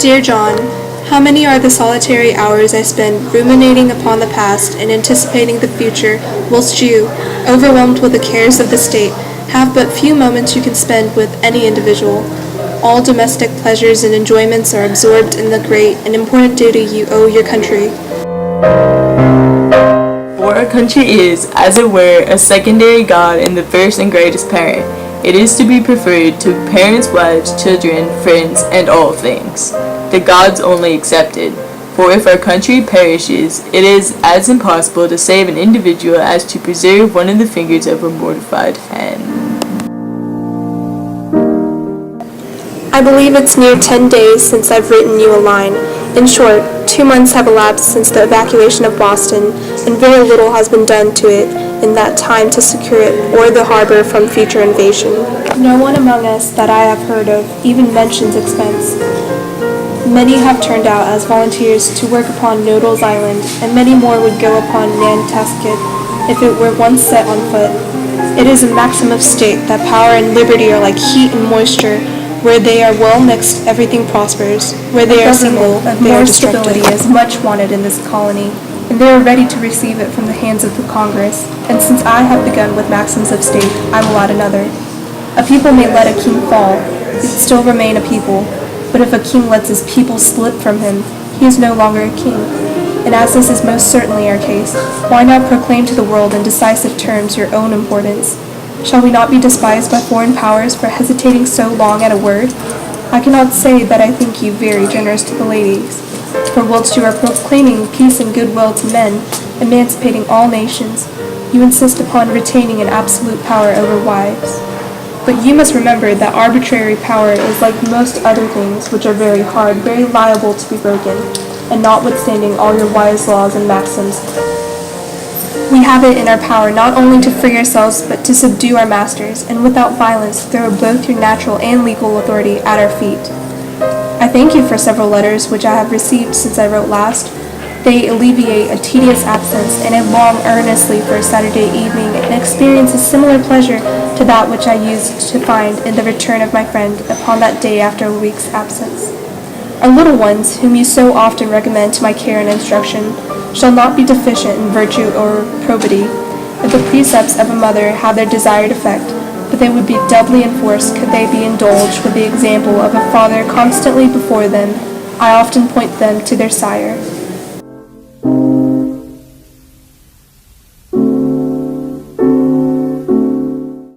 Dear John, how many are the solitary hours I spend ruminating upon the past and anticipating the future, whilst you, overwhelmed with the cares of the state, have but few moments you can spend with any individual. All domestic pleasures and enjoyments are absorbed in the great and important duty you owe your country. For our country is, as it were, a secondary God and the first and greatest parent. It is to be preferred to parents, wives, children, friends, and all things, the gods only excepted. For if our country perishes, it is as impossible to save an individual as to preserve one of the fingers of a mortified hand. I believe it's near 10 days since I've written you a line. In short, 2 months have elapsed since the evacuation of Boston, and very little has been done to it in that time to secure it or the harbor from future invasion. No one among us that I have heard of even mentions expense. Many have turned out as volunteers to work upon Noodles Island, and many more would go upon Nantasket if it were once set on foot. It is a maxim of state that power and liberty are like heat and moisture. Where they are well mixed, everything prospers. Where they are single, they are destructive. More stability is much wanted in this colony, and they are ready to receive it from the hands of the Congress. And since I have begun with maxims of state, I will add another. A people may let a king fall, it still remain a people. But if a king lets his people slip from him, he is no longer a king. And as this is most certainly our case, why not proclaim to the world in decisive terms your own importance? Shall we not be despised by foreign powers for hesitating so long at a word? I cannot say that I think you very generous to the ladies, for whilst you are proclaiming peace and goodwill to men, emancipating all nations, you insist upon retaining an absolute power over wives. But you must remember that arbitrary power is like most other things which are very hard, very liable to be broken, and notwithstanding all your wise laws and maxims, we have it in our power not only to free ourselves, but to subdue our masters, and without violence throw both your natural and legal authority at our feet. I thank you for several letters which I have received since I wrote last. They alleviate a tedious absence, and I long earnestly for a Saturday evening, and experience a similar pleasure to that which I used to find in the return of my friend upon that day after a week's absence. Our little ones, whom you so often recommend to my care and instruction, shall not be deficient in virtue or probity, if the precepts of a mother have their desired effect, but they would be doubly enforced could they be indulged with the example of a father constantly before them. I often point them to their sire.